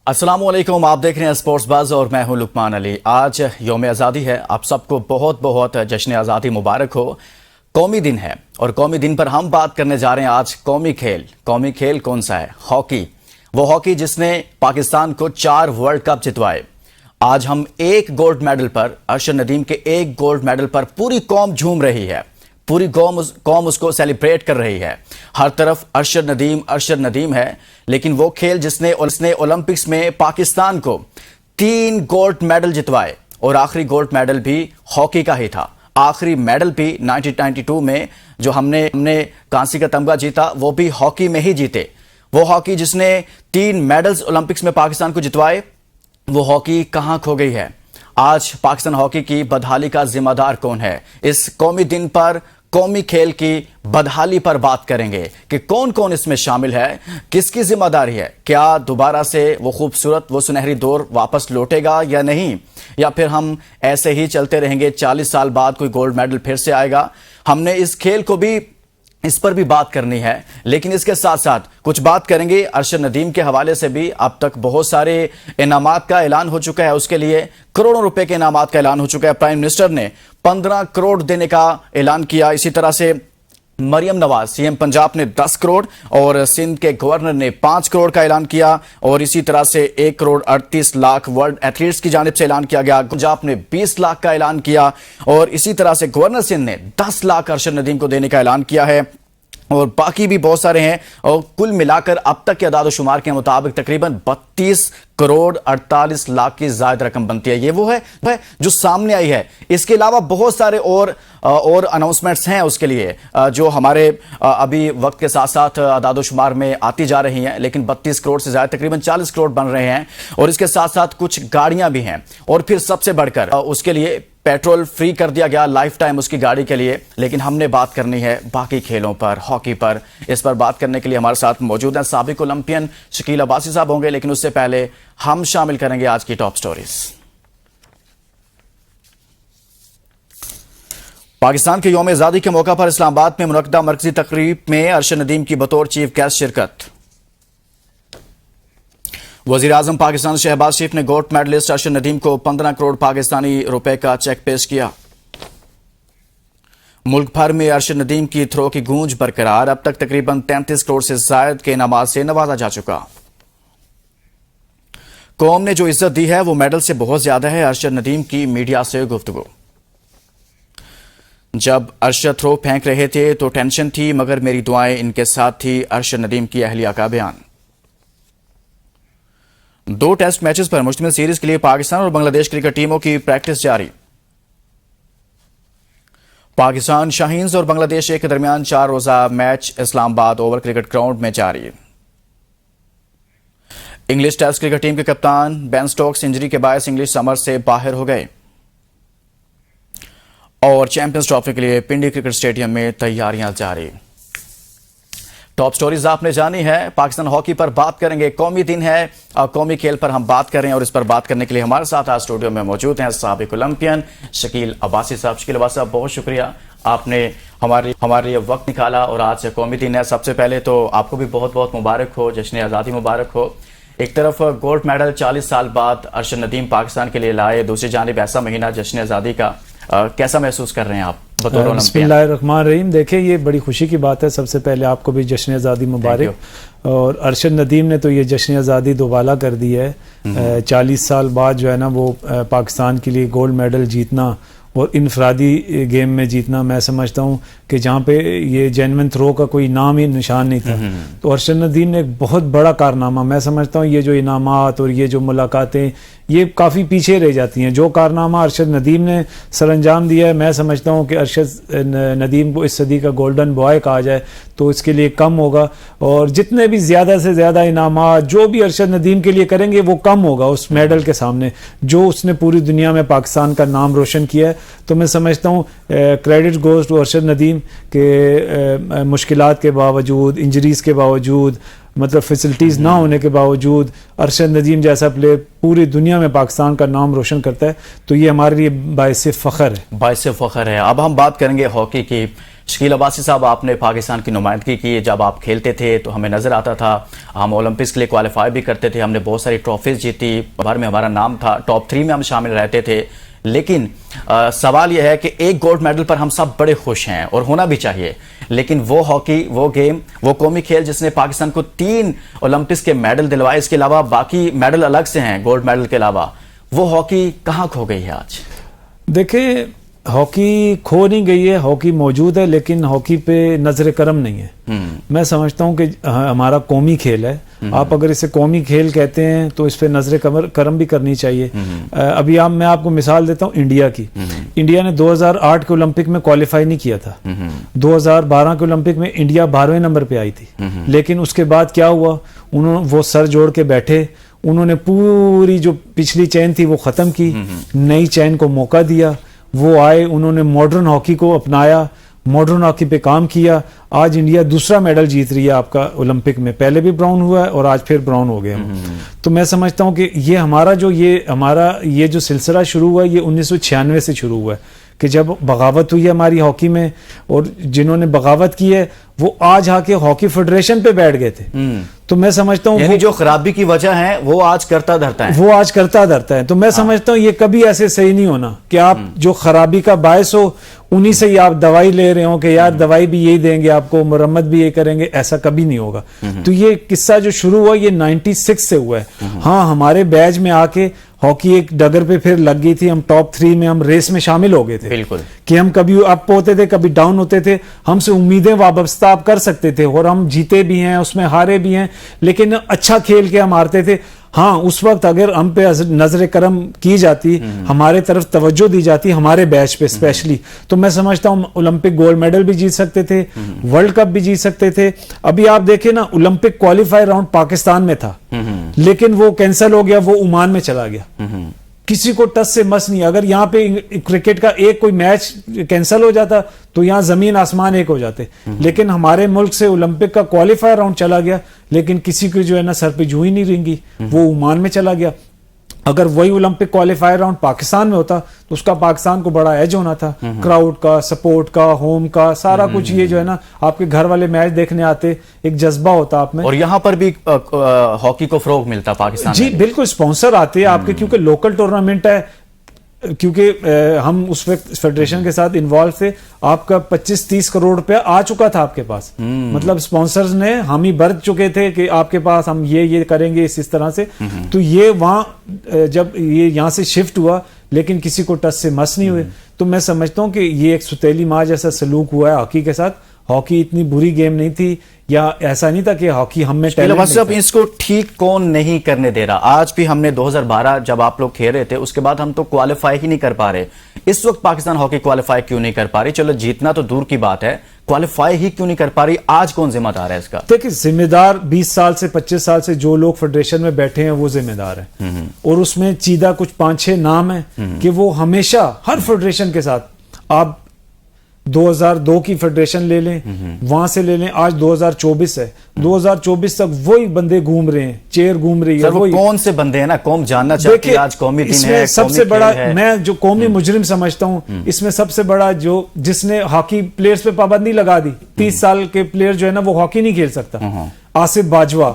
السلام علیکم، آپ دیکھ رہے ہیں سپورٹس بز اور میں ہوں لقمان علی۔ آج یوم آزادی ہے، آپ سب کو بہت بہت جشن آزادی مبارک ہو۔ قومی دن ہے اور قومی دن پر ہم بات کرنے جا رہے ہیں آج قومی کھیل کون سا ہے؟ ہاکی۔ وہ ہاکی جس نے پاکستان کو 4 ورلڈ کپ جتوائے۔ آج ہم ایک گولڈ میڈل پر، ارشد ندیم کے ایک گولڈ میڈل پر پوری قوم جھوم رہی ہے، پوری قوم اس کو سیلیبریٹ کر رہی ہے۔ ہر طرف ارشد ندیم ہے، لیکن وہ کھیل جس نے اولمپکس میں پاکستان کو 3 گولڈ میڈل جتوائے اور آخری گولڈ میڈل بھی ہاکی کا ہی تھا۔ آخری میڈل بھی 1992 میں جو ہم نے کانسی کا تمغہ جیتا، وہ بھی ہاکی میں ہی جیتے۔ وہ ہاکی جس نے 3 میڈلز اولمپکس میں پاکستان کو جتوائے، وہ ہاکی کہاں کھو گئی ہے؟ آج پاکستان ہاکی کی بدحالی کا ذمہ دار کون ہے؟ اس قومی دن پر قومی کھیل کی بدحالی پر بات کریں گے کہ کون کون اس میں شامل ہے، کس کی ذمہ داری ہے، کیا دوبارہ سے وہ خوبصورت وہ سنہری دور واپس لوٹے گا یا نہیں، یا پھر ہم ایسے ہی چلتے رہیں گے، 40 سال بعد کوئی گولڈ میڈل پھر سے آئے گا۔ ہم نے اس کھیل کو بھی، اس پر بھی بات کرنی ہے، لیکن اس کے ساتھ ساتھ کچھ بات کریں گے ارشد ندیم کے حوالے سے بھی۔ اب تک بہت سارے انعامات کا اعلان ہو چکا ہے، اس کے لیے کروڑوں روپے کے انعامات کا اعلان ہو چکا ہے۔ پرائم منسٹر نے 15 کروڑ دینے کا اعلان کیا۔ اسی طرح سے مریم نواز سی ایم پنجاب نے 10 کروڑ اور سندھ کے گورنر نے 5 کروڑ کا اعلان کیا، اور اسی طرح سے 1 کروڑ 38 لاکھ ورلڈ ایتھلیٹس کی جانب سے اعلان کیا گیا۔ پنجاب نے 20 لاکھ کا اعلان کیا، اور اسی طرح سے گورنر سندھ نے 10 لاکھ ارشد ندیم کو دینے کا اعلان کیا ہے، اور باقی بھی بہت سارے ہیں، اور کل ملا کر اب تک کے اعداد و شمار کے مطابق تقریباً 32 کروڑ 48 لاکھ کی زائد رقم بنتی ہے۔ یہ وہ ہے جو سامنے آئی ہے۔ اس کے علاوہ بہت سارے اور اناؤنسمنٹس ہیں اس کے لیے، جو ہمارے ابھی وقت کے ساتھ ساتھ اعداد و شمار میں آتی جا رہی ہیں، لیکن 32 کروڑ سے زائد تقریباً 40 کروڑ بن رہے ہیں، اور اس کے ساتھ ساتھ کچھ گاڑیاں بھی ہیں، اور پھر سب سے بڑھ کر اس کے لیے پیٹرول فری کر دیا گیا لائف ٹائم اس کی گاڑی کے لیے۔ لیکن ہم نے بات کرنی ہے باقی کھیلوں پر، ہاکی پر۔ اس پر بات کرنے کے لیے ہمارے ساتھ موجود ہیں سابق اولمپئن شکیل عباسی صاحب ہوں گے، لیکن اس سے پہلے ہم شامل کریں گے آج کی ٹاپ سٹوریز۔ پاکستان کے یوم آزادی کے موقع پر اسلام آباد میں منعقدہ مرکزی تقریب میں ارشد ندیم کی بطور چیف گیسٹ شرکت۔ وزیر اعظم پاکستان شہباز شریف نے گولڈ میڈلسٹ ارشد ندیم کو 15 کروڑ پاکستانی روپے کا چیک پیش کیا۔ ملک بھر میں ارشد ندیم کی تھرو کی گونج برقرار، اب تک تقریباً 33 کروڑ سے زائد کے انعامات سے نوازا جا چکا۔ قوم نے جو عزت دی ہے وہ میڈل سے بہت زیادہ ہے، ارشد ندیم کی میڈیا سے گفتگو۔ جب ارشد تھرو پھینک رہے تھے تو ٹینشن تھی، مگر میری دعائیں ان کے ساتھ تھی، ارشد ندیم کی اہلیہ کا بیان۔ 2 ٹیسٹ میچز پر مشتمل سیریز کے لیے پاکستان اور بنگلہ دیش کرکٹ ٹیموں کی پریکٹس جاری۔ پاکستان شاہینز اور بنگلہ دیش کے درمیان 4 روزہ میچ اسلام آباد اوول کرکٹ گراؤنڈ میں جاری۔ انگلش ٹیسٹ کرکٹ ٹیم کے کپتان بین سٹوکس انجری کے باعث انگلش سمر سے باہر ہو گئے، اور چیمپئنز ٹرافی کے لیے پنڈی کرکٹ سٹیڈیم میں تیاریاں جاری۔ ٹاپ سٹوریز آپ نے جانی ہے۔ پاکستان ہاکی پر بات کریں گے، قومی دن ہے، قومی کھیل پر ہم بات کر رہے ہیں، اور اس پر بات کرنے کے لیے ہمارے ساتھ آج اسٹوڈیو میں موجود ہیں سابق اولمپئن شکیل عباسی صاحب۔ شکیل عباسی صاحب، بہت شکریہ، آپ نے ہمارے لیے وقت نکالا، اور آج قومی دن ہے۔ سب سے پہلے تو آپ کو بھی بہت بہت مبارک ہو، جشن آزادی مبارک ہو۔ ایک طرف گولڈ میڈل 40 سال بعد ارشد ندیم پاکستان کے لیے لائے، دوسری جانب ایسا مہینہ جشن آزادی کا، کیسا محسوس کر رہے ہیں آپ بطور اولمپئن؟ بسم اللہ الرحمن الرحیم۔ دیکھیں، یہ بڑی خوشی کی بات ہے، سب سے پہلے آپ کو بھی جشن آزادی مبارک، اور ارشد ندیم نے تو یہ جشن آزادی دوبالا کر دی ہے۔ 40 سال بعد جو ہے نا وہ پاکستان کے لیے گولڈ میڈل جیتنا اور انفرادی گیم میں جیتنا، میں سمجھتا ہوں کہ جہاں پہ یہ جینوئن تھرو کا کوئی نام ہی نشان نہیں تھا، تو ارشد ندیم نے ایک بہت بڑا کارنامہ، میں سمجھتا ہوں یہ جو انعامات اور یہ جو ملاقاتیں یہ کافی پیچھے رہ جاتی ہیں۔ جو کارنامہ ارشد ندیم نے سر انجام دیا ہے، میں سمجھتا ہوں کہ ارشد ندیم کو اس صدی کا گولڈن بوائے کہا جائے تو اس کے لیے کم ہوگا، اور جتنے بھی زیادہ سے زیادہ انعامات جو بھی ارشد ندیم کے لیے کریں گے وہ کم ہوگا اس میڈل کے سامنے جو اس نے پوری دنیا میں پاکستان کا نام روشن کیا ہے۔ تو میں سمجھتا ہوں credit goes to Arshad Nadeem کہ مشکلات کے باوجود، انجریز کے باوجود، مطلب فیسلٹیز نہ ہونے کے باوجود ارشد ندیم جیسا پلیئر پوری دنیا میں پاکستان کا نام روشن کرتا ہے، تو یہ ہمارے لیے باعث فخر ہے۔ باعث فخر ہے۔ اب ہم بات کریں گے ہاکی کی۔ شکیل عباسی صاحب، آپ نے پاکستان کی نمائندگی کی، جب آپ کھیلتے تھے تو ہمیں نظر آتا تھا، ہم اولمپکس کے لیے کوالیفائی بھی کرتے تھے، ہم نے بہت ساری ٹرافیز جیتی، بھر میں ہمارا نام تھا، ٹاپ 3 میں ہم شامل رہتے تھے. لیکن سوال یہ ہے کہ ایک گولڈ میڈل پر ہم سب بڑے خوش ہیں اور ہونا بھی چاہیے، لیکن وہ ہاکی، وہ گیم، وہ قومی کھیل جس نے پاکستان کو 3 اولمپکس کے میڈل دلوائے، اس کے علاوہ باقی میڈل الگ سے ہیں گولڈ میڈل کے علاوہ، وہ ہاکی کہاں کھو گئی ہے آج؟ دیکھیں، ہاکی کھو نہیں گئی ہے، ہاکی موجود ہے، لیکن ہاکی پہ نظر کرم نہیں ہے. میں سمجھتا ہوں کہ ہمارا قومی کھیل ہے، آپ اگر اسے قومی کھیل کہتے ہیں تو اس پہ نظر کرم بھی کرنی چاہیے. ابھی میں آپ کو مثال دیتا ہوں انڈیا کی. انڈیا نے 2008 کے اولمپک میں کوالیفائی نہیں کیا تھا. 2012 کے اولمپک میں انڈیا 12ویں نمبر پہ آئی تھی، لیکن اس کے بعد کیا ہوا، وہ سر جوڑ کے بیٹھے، انہوں نے پوری جو پچھلی چین تھی وہ ختم کی، نئی چین کو موقع دیا، وہ آئے، انہوں نے ماڈرن ہاکی کو اپنایا، ماڈرن ہاکی پہ کام کیا. آج انڈیا دوسرا میڈل جیت رہی ہے آپ کا اولمپک میں، پہلے بھی براؤن ہوا ہے اور آج پھر براؤن ہو گیا. تو میں سمجھتا ہوں کہ یہ ہمارا یہ جو سلسلہ شروع ہوا ہے یہ 1996 سے شروع ہوا ہے، کہ جب بغاوت ہوئی ہے ہماری ہاکی میں، اور جنہوں نے بغاوت کی ہے وہ آج آ کے ہاکی فیڈریشن پہ بیٹھ گئے تھے. تو میں سمجھتا ہوں یعنی جو خرابی کی وجہ ہے وہ آج کرتا دھرتا ہے. تو میں سمجھتا ہوں یہ کبھی ایسے صحیح نہیں ہونا کہ آپ جو خرابی کا باعث ہو انہی سے ہی آپ دوائی لے رہے ہو کہ یار دوائی بھی یہی دیں گے آپ کو، مرمت بھی یہی کریں گے، ایسا کبھی نہیں ہوگا. تو یہ قصہ جو شروع ہوا یہ 96 سے ہوا ہے. ہاں، ہمارے بیچ میں آ کے ہاکی ایک ڈگر پہ پھر لگ گئی تھی، ہم ٹاپ 3 میں، ہم ریس میں شامل ہو گئے تھے. بالکل، کہ ہم کبھی اپ ہوتے تھے، کبھی ڈاؤن ہوتے تھے، ہم سے امیدیں وابستہ آپ کر سکتے تھے، اور ہم جیتے بھی ہیں، اس میں ہارے بھی ہیں، لیکن اچھا کھیل کے ہم ہارتے تھے. ہاں، اس وقت اگر ہم پہ نظر کرم کی جاتی، ہمارے طرف توجہ دی جاتی، ہمارے بیچ پہ اسپیشلی، تو میں سمجھتا ہوں اولمپک گولڈ میڈل بھی جیت سکتے تھے، ورلڈ کپ بھی جیت سکتے تھے. ابھی آپ دیکھیں نا، اولمپک کوالیفائی راؤنڈ پاکستان میں تھا، لیکن وہ کینسل ہو گیا، وہ عمان میں چلا گیا. کسی کو ٹس سے مس نہیں. اگر یہاں پہ کرکٹ کا ایک کوئی میچ کینسل ہو جاتا تو یہاں زمین آسمان ایک ہو جاتے. لیکن ہمارے ملک سے اولمپک کا کوالیفائر راؤنڈ چلا گیا، لیکن کسی کو جو ہے نا سر پہ جوئی نہیں رنگی، وہ عمان میں چلا گیا. اگر وہی اولمپک کوالیفائر راؤنڈ پاکستان میں ہوتا تو اس کا پاکستان کو بڑا ایج ہونا تھا، کراؤڈ کا، سپورٹ کا، ہوم کا، سارا کچھ. یہ جو ہے نا آپ کے گھر والے میچ دیکھنے آتے، ایک جذبہ ہوتا آپ میں، اور یہاں پر بھی ہاکی کو فروغ ملتا پاکستان. جی بالکل، اسپانسر آتے آپ کے، کیونکہ لوکل ٹورنامنٹ ہے. کیونکہ ہم اس وقت فیڈریشن کے ساتھ انوالو تھے، آپ کا 25-30 کروڑ روپیہ آ چکا تھا آپ کے پاس. مطلب اسپانسرز نے ہم ہی بھر چکے تھے کہ آپ کے پاس ہم یہ کریں گے اس طرح سے. تو یہ وہاں جب یہ یہاں سے شفٹ ہوا، لیکن کسی کو ٹس سے مس نہیں ہوئے. تو میں سمجھتا ہوں کہ یہ ایک ستیلی ماں جیسا سلوک ہوا ہے ہاکی کے ساتھ. ہاکی اتنی بری گیم نہیں تھی، یا ایسا نہیں تھا کہ ہاکی ہم میں اس کو ٹھیک کون نہیں کرنے دے رہا. آج بھی ہم نے 2012 جب آپ لوگ کھیل رہے تھے اس کے بعد ہم تو کوالیفائی ہی نہیں کر پا رہے. اس وقت پاکستان ہاکی کوالیفائی کیوں نہیں کر پا رہی؟ چلو جیتنا تو دور کی بات ہے، کوالیفائی ہی کیوں نہیں کر پا رہی؟ آج کون ذمہ دار ہے اس کا؟ دیکھیں، ذمہ دار 20 سال سے 25 سال سے جو لوگ فیڈریشن میں بیٹھے ہیں وہ ذمہ دار ہیں. اور اس میں چیدہ کچھ 5-6 نام ہیں کہ وہ ہمیشہ ہر فیڈریشن کے ساتھ، آپ 2002 کی فیڈریشن لے لیں، وہاں سے لے لیں، آج 2024 ہے، 2024 تک وہی بندے گھوم رہے ہیں، چیئر گھوم رہی ہے. وہ کون سے بندے ہیں نا، قوم جاننا چاہتی ہے. آج قومی دن ہے، سب سے بڑا میں جو قومی مجرم سمجھتا ہوں اس میں سب سے بڑا جس نے ہاکی پلیئرز پہ پابندی لگا دی، 30 سال کے پلیئر جو ہے نا وہ ہاکی نہیں کھیل سکتا. آصف باجوہ،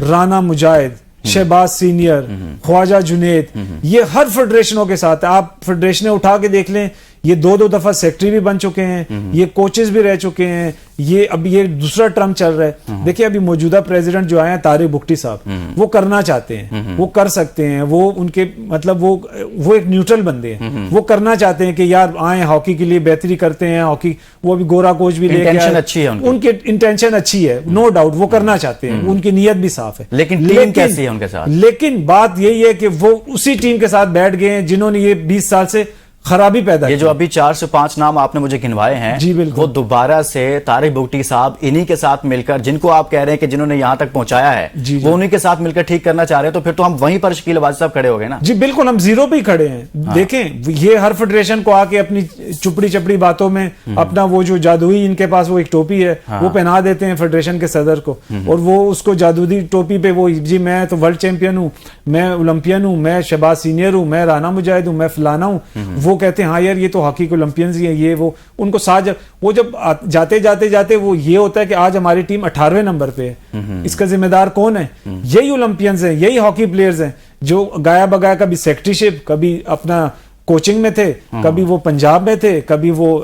رانا مجاہد، شہباز سینئر، خواجہ جنید، یہ ہر فیڈریشنوں کے ساتھ. آپ فیڈریشنیں اٹھا کے دیکھ لیں، یہ 2 دفعہ سیکٹری بھی بن چکے ہیں، یہ کوچز بھی رہ چکے ہیں، اب یہ دوسرا ٹرم چل رہا ہے. دیکھیں ابھی موجودہ پریزیڈنٹ جو آئے ہیں طارق بگٹی صاحب، وہ کرنا چاہتے ہیں، وہ کر سکتے ہیں، وہ ان کے مطلب وہ ایک نیوٹرل بندے ہیں، وہ کرنا چاہتے ہیں کہ یار آئیں ہاکی کے لیے بہتری کرتے ہیں. ہاکی وہ ابھی گورا کوچ بھی لے کے آئے، ان کی انٹینشن اچھی ہے، نو ڈاؤٹ، وہ کرنا چاہتے ہیں، ان کی نیت بھی صاف ہے. لیکن ٹیم کیسی ہے ان کے ساتھ؟ لیکن بات یہی ہے کہ وہ اسی ٹیم کے ساتھ بیٹھ گئے ہیں جنہوں نے یہ 20 سال سے خرابی پیدا کی. یہ جو ابھی 4 سے 5 نام آپ نے مجھے گنوائے ہیں، جی بالکل، وہ دوبارہ سے طارق بگٹی صاحب انہی کے ساتھ مل کر، جن کو آپ کہہ رہے ہیں کہ جنہوں نے یہاں تک پہنچایا ہے، وہ انہی کے ساتھ مل کر ٹھیک کرنا چاہ رہے ہیں. تو پھر تو ہم وہیں پر شکیل عباسی صاحب کھڑے ہو گئے نا. جی بالکل، ہم زیرو پہ ہی کھڑے ہیں. دیکھیں یہ ہر فیڈریشن کو آ کے اپنی چپڑی باتوں میں اپنا وہ جو جادوئی ان کے پاس وہ ایک ٹوپی ہے وہ پہنا دیتے ہیں فیڈریشن کے صدر کو، اور وہ اس کو جادوئی ٹوپی پہ وہ جی میں تو ورلڈ چیمپئن ہوں، میں اولمپئن ہوں، میں شہباز سینئر ہوں، میں رانا مجاہد ہوں، میں فلانا ہوں. وہ کہتے ہیں ہاں یار یہ تو ہاکی کے اولمپئنز ہی ہیں، یہ وہ ان کو ساتھ وہ جب جاتے وہ یہ ہوتا ہے کہ آج ہماری ٹیم 18ویں نمبر پہ ہے، اس کا ذمہ دار کون ہے؟ یہی اولمپئنز ہیں، یہی ہاکی پلیئرز ہیں جو گایا بگایا کبھی سیکٹریشپ، کبھی اپنا کوچنگ میں تھے، کبھی وہ پنجاب میں تھے، کبھی وہ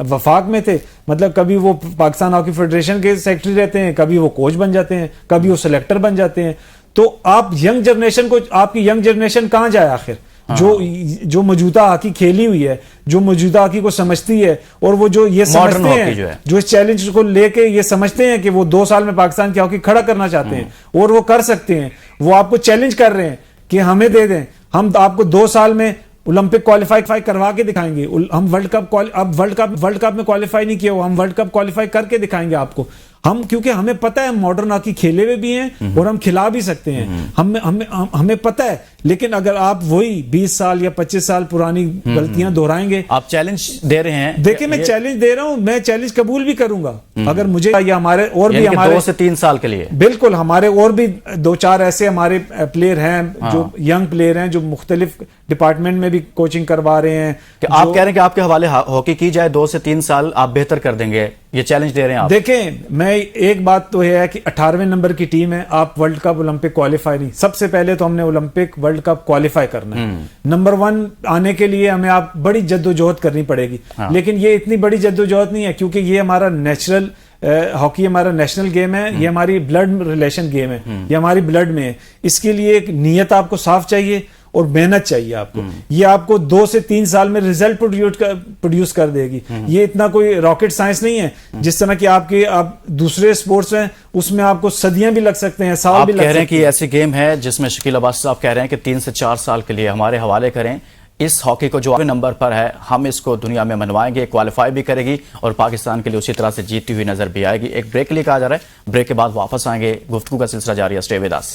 وفاق میں تھے، مطلب کبھی وہ پاکستان ہاکی فیڈریشن کے سیکرٹری رہتے ہیں، کبھی وہ کوچ بن جاتے ہیں، کبھی وہ سلیکٹر بن جاتے ہیں. تو آپ ینگ جنریشن کو، آپ کی ینگ جنریشن کہاں جائے آخر؟ جو موجودہ ہاکی کھیلی ہوئی ہے، جو موجودہ ہاکی کو سمجھتی ہے، اور وہ جو یہ سمجھتے ہیں، جو اس چیلنج کو لے کے یہ سمجھتے ہیں کہ وہ 2 سال میں پاکستان کی ہاکی کھڑا کرنا چاہتے ہیں اور وہ کر سکتے ہیں، وہ آپ کو چیلنج کر رہے ہیں کہ ہمیں دے دیں، ہم آپ کو 2 سال میں اولمپک کوالیفائی کروا کے دکھائیں گے. ہم ورلڈ کپ میں کوالیفائی نہیں کیا ہوا، ہم ورلڈ کپ کوالیفائی کر کے دکھائیں گے آپ کو. ہم کیونکہ ہمیں پتہ ہے ماڈرن ہاکی کھیلے ہوئے بھی ہیں اور ہم کھلا بھی سکتے ہیں، ہمیں پتہ ہے. لیکن اگر آپ وہی 20 سال یا 25 سال پرانی غلطیاں دہرائیں گے. آپ چیلنج دے رہے ہیں. دیکھیں میں چیلنج دے رہا ہوں، میں چیلنج قبول بھی کروں گا اگر مجھے یا ہمارے اور بھی ہمارے 2 سے 3 سال کے لیے بالکل ہمارے اور بھی 2-4 ایسے ہمارے پلیئر ہیں جو ینگ پلیئر ہیں جو مختلف ڈپارٹمنٹ میں بھی کوچنگ کروا رہے ہیں. کہ آپ کہہ رہے ہیں کہ آپ کے حوالے ہاکی کی جائے 2 سے 3 سال آپ بہتر کر دیں گے، یہ چیلنج دے رہے ہیں آپ؟ دیکھیں میں ایک بات تو یہ ہے کہ 18ویں نمبر کی ٹیم ہے، آپ ورلڈ کپ اولمپک کوالیفائی نہیں، سب سے پہلے تو ہم نے اولمپک ورلڈ کپ کوالیفائی کرنا ہے. نمبر 1 آنے کے لیے ہمیں آپ بڑی جد و جہد کرنی پڑے گی، لیکن یہ اتنی بڑی جد و جہد نہیں ہے کیونکہ یہ ہمارا نیچرل ہاکی ہمارا نیشنل گیم ہے، یہ ہماری بلڈ ریلیشن گیم ہے، یہ ہماری بلڈ میں ہے. اس کے لیے ایک نیت آپ کو صاف چاہیے اور محنت چاہیے آپ کو. یہ آپ کو 2 سے 3 سال میں ریزلٹ پروڈیوس کر دے گی. یہ اتنا کوئی راکٹ سائنس نہیں ہے جس طرح کہ آپ دوسرے سپورٹس ہیں اس میں آپ کو صدیاں بھی لگ سکتے ہیں، سال بھی لگ سکتے ہیں. آپ کہہ رہے ہیں کہ ایسی گیم ہے جس میں شکیل عباسی صاحب کہہ رہے ہیں کہ 3 سے 4 سال کے لیے ہمارے حوالے کریں. اس ہاکی کو جو نمبر پر ہے ہم اس کو دنیا میں منوائیں گے، کوالیفائی بھی کرے گی اور پاکستان کے لیے اسی طرح سے جیتتی ہوئی نظر بھی آئے گی. ایک بریک کے لیے کہا جا رہا ہے، بریک کے بعد واپس آئیں گے، گفتگو کا سلسلہ جاری ہے. Stay with us.